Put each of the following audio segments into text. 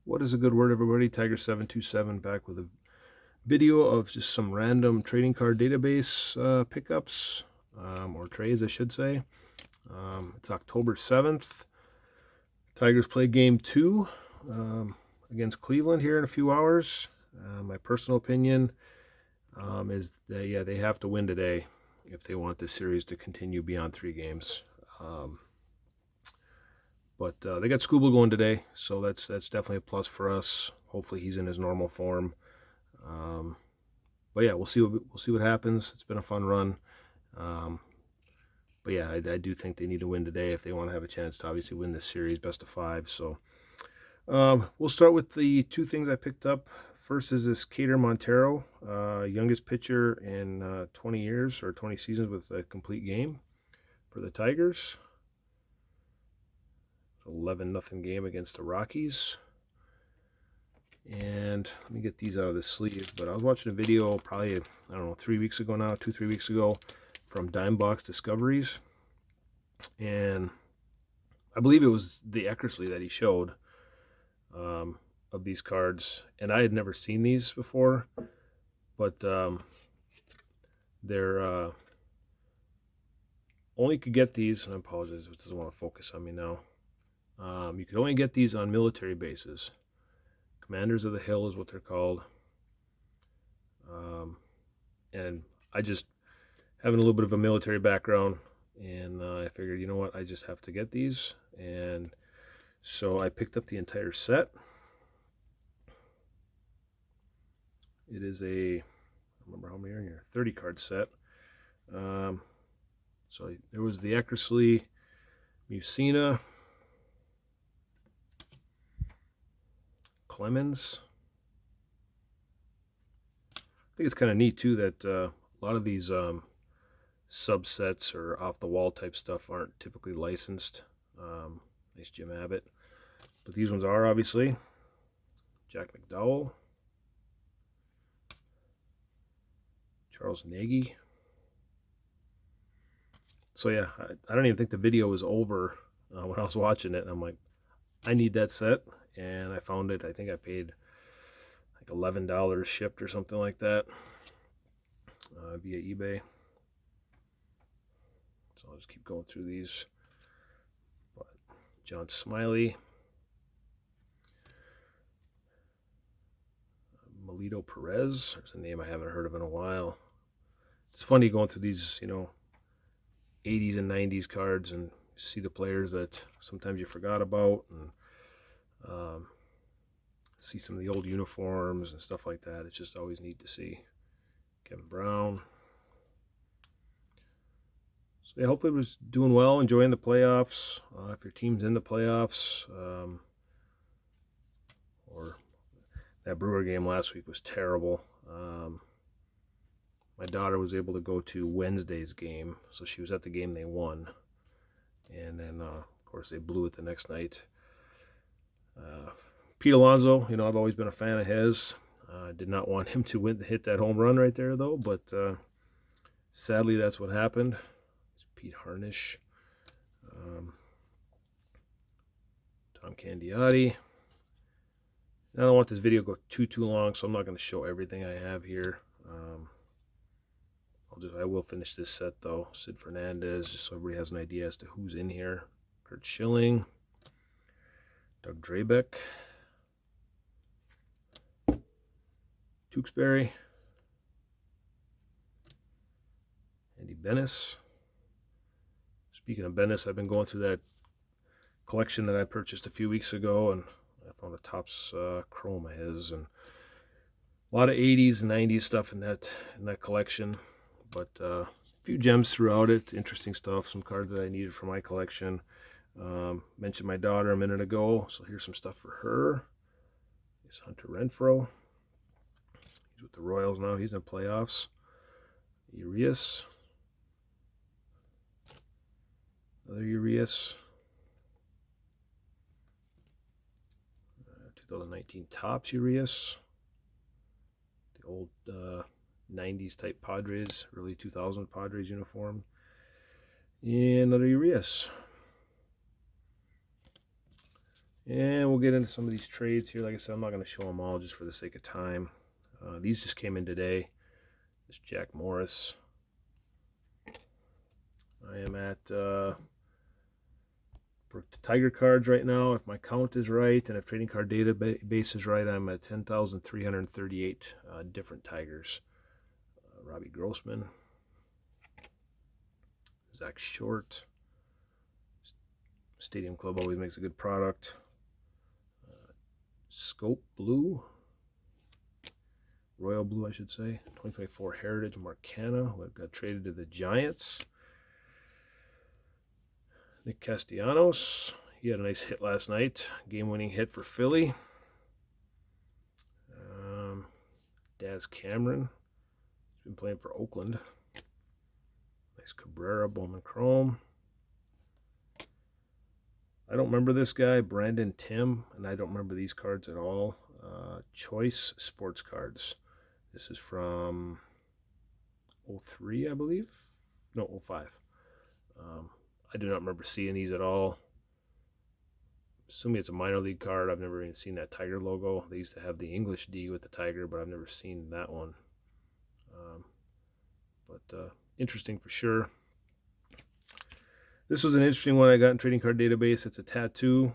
What is a good word, everybody? Tiger727 back with a video of just some random trading card database pickups, or trades, I should say. It's October 7th. Tigers play game 2 against Cleveland here in a few hours. My personal opinion is that, yeah, they have to win today if they want this series to continue beyond 3 games. But they got Scooble going today, so that's definitely a plus for us. Hopefully he's in his normal form. But yeah, we'll see what happens. It's been a fun run. But yeah, I do think they need to win today if they want to have a chance to obviously win this series, best of 5. So we'll start with the 2 things I picked up. First is this Cater Montero, youngest pitcher in 20 years or 20 seasons with a complete game for the Tigers. 11-0 game against the Rockies. And let me get these out of the sleeve. But I was watching a video probably, I don't know, 3 weeks ago now, 2-3 weeks ago, from Dimebox Discoveries. And I believe it was the Eckersley that he showed of these cards. And I had never seen these before. But they're only could get these, and I apologize if it doesn't want to focus on me now. You could only get these on military bases. Commanders of the Hill is what they're called. And I just, having a little bit of a military background, and I figured, you know what, I just have to get these. And so I picked up the entire set. It is a, I remember how many are in here, 30 card set. So there was the Eckersley, Musina, Clemens. I think it's kind of neat too that a lot of these subsets or off the wall type stuff aren't typically licensed. Nice Jim Abbott, but these ones are obviously. Jack McDowell, Charles Nagy. So yeah, I don't even think the video was over when I was watching it, and I'm like, I need that set. And I found it. I think I paid like $11 shipped or something like that via eBay. So I'll just keep going through these. But John Smiley, Melito Perez. There's a name I haven't heard of in a while. It's funny going through these, 80s and 90s cards and see the players that sometimes you forgot about, and see some of the old uniforms and stuff like that. It's just always neat to see. Kevin Brown. So yeah, hopefully it was doing well, enjoying the playoffs. If your team's in the playoffs, or that Brewer game last week was terrible. My daughter was able to go to Wednesday's game, so she was at the game they won. And then, of course, they blew it the next night. Pete Alonso, I've always been a fan of his. Did not want him to hit that home run right there, though. But sadly, that's what happened. It's Pete Harnish. Tom Candiotti. I don't want this video to go too long, so I'm not going to show everything I have here. I will finish this set, though. Sid Fernandez, just so everybody has an idea as to who's in here. Kurt Schilling. Doug Drabeck. Tewksbury, Andy Bennis. Speaking of Bennis, I've been going through that collection that I purchased a few weeks ago, and I found a Topps Chrome of his, and a lot of 80s and 90s stuff in that collection, but a few gems throughout it. Interesting stuff, some cards that I needed for my collection. Mentioned my daughter a minute ago, so here's some stuff for her. Here's Hunter Renfroe. He's with the Royals now. He's in the playoffs. Urias. Another Urias. 2019 Topps Urias. The old 90s type Padres, early 2000 Padres uniform. And another Urias. And we'll get into some of these trades here. Like I said, I'm not going to show them all just for the sake of time. These just came in today. This Jack Morris. I am at for Tiger cards right now. If my count is right and if trading card database is right, I'm at 10,338 different Tigers. Robbie Grossman, Zach Short. Stadium Club always makes a good product. Scope Blue, Royal Blue, I should say. 2024 Heritage Marcana, who got traded to the Giants. Nick Castellanos, he had a nice hit last night. Game-winning hit for Philly. Daz Cameron, he's been playing for Oakland. Nice Cabrera, Bowman Chrome. I don't remember this guy, Brandon Tim, and I don't remember these cards at all. Choice Sports Cards. This is from 03, I believe. No, 05. I do not remember seeing these at all. Assuming it's a minor league card. I've never even seen that Tiger logo. They used to have the English D with the Tiger, but I've never seen that one. But interesting for sure. This was an interesting one I got in Trading Card Database. It's a tattoo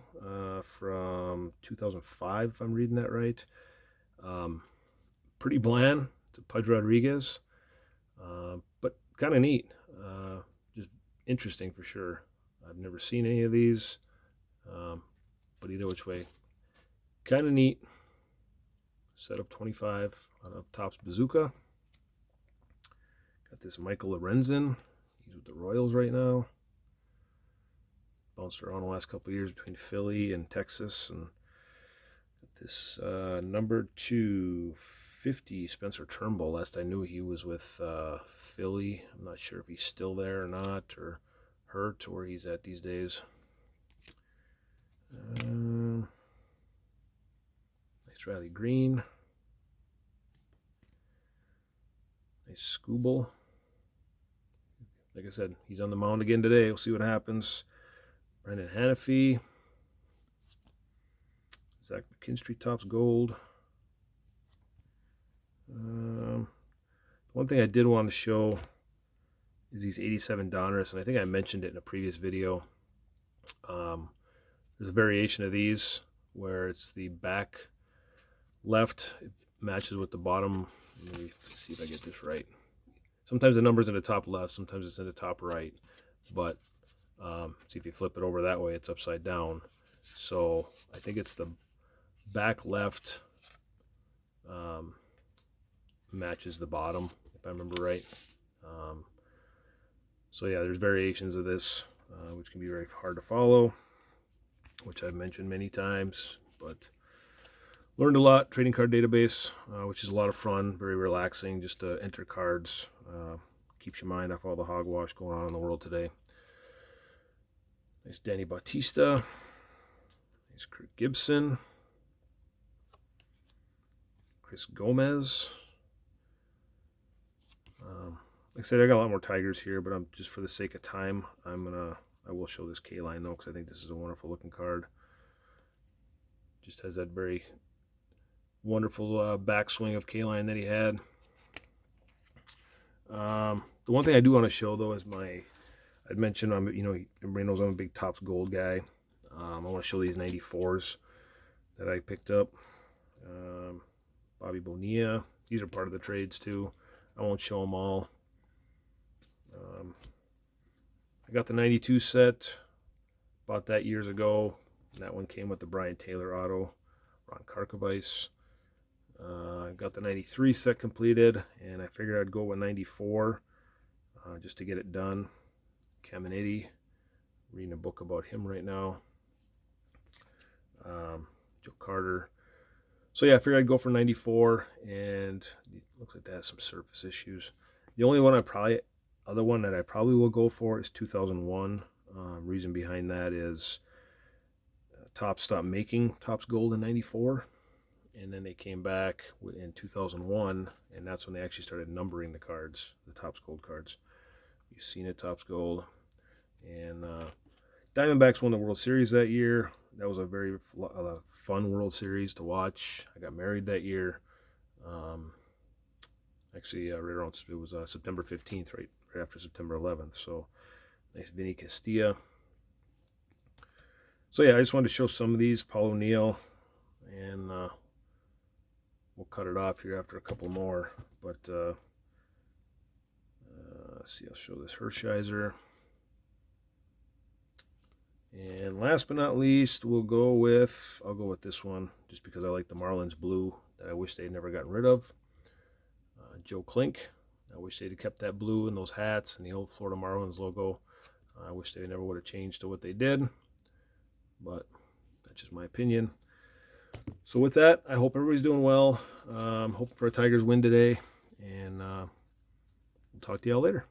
from 2005, if I'm reading that right. Pretty bland. It's a Pudge Rodriguez, but kind of neat. Just interesting for sure. I've never seen any of these, but either which way, kind of neat. Set of 25 out of Topps Bazooka. Got this Michael Lorenzen. He's with the Royals right now. Bounced around the last couple of years between Philly and Texas. And this number 250 Spencer Turnbull. Last I knew, he was with Philly. I'm not sure if he's still there or not, or hurt, or where he's at these days. Nice Riley Green. Nice Scooble. Like I said, he's on the mound again today. We'll see what happens. Brendan Hanafy. Zach McKinstry, Topps Gold. One thing I did want to show is these 87 Donruss, and I think I mentioned it in a previous video. There's a variation of these where it's the back left. It matches with the bottom. Let me see if I get this right. Sometimes the number's in the top left, sometimes it's in the top right. But see, if you flip it over that way, it's upside down. So I think it's the back left matches the bottom, if I remember right. So yeah, there's variations of this, which can be very hard to follow, which I've mentioned many times, but learned a lot. Trading card database, which is a lot of fun, very relaxing, just to enter cards. Keeps your mind off all the hogwash going on in the world today. Nice Danny Bautista. Nice Kirk Gibson. Chris Gomez. Like I said, I got a lot more Tigers here, but I'm just for the sake of time, I will show this K-line though, because I think this is a wonderful looking card. Just has that very wonderful backswing of K-line that he had. The one thing I do want to show though is I'd mentioned everybody knows I'm a big Topps Gold guy. I want to show these 94s that I picked up. Bobby Bonilla. These are part of the trades too. I won't show them all. I got the 92 set. Bought that years ago. That one came with the Brian Taylor auto. Ron Karkovice. Got the 93 set completed, and I figured I'd go with 94 just to get it done. Caminiti, reading a book about him right now. Joe Carter. So yeah, I figured I'd go for 94, and it looks like that has some surface issues. The only one other one that I probably will go for is 2001. Reason behind that is Topps stopped making Topps Gold in 94, and then they came back in 2001, and that's when they actually started numbering the cards, the Topps Gold cards. You've seen it, Topps Gold. And Diamondbacks won the World Series that year. That was a very fun World Series to watch. I got married that year. Actually, right around, it was September 15th, right after September 11th. So nice Vinny Castilla. So yeah, I just wanted to show some of these. Paul O'Neill, and we'll cut it off here after a couple more. But let's see, I'll show this Hershiser. And last but not least, I'll go with this one, just because I like the Marlins blue that I wish they'd never gotten rid of. Joe Klink. I wish they'd have kept that blue and those hats and the old Florida Marlins logo. I wish they never would have changed to what they did, but that's just my opinion. So with that, I hope everybody's doing well. Hoping for a Tigers win today, and we'll talk to y'all later.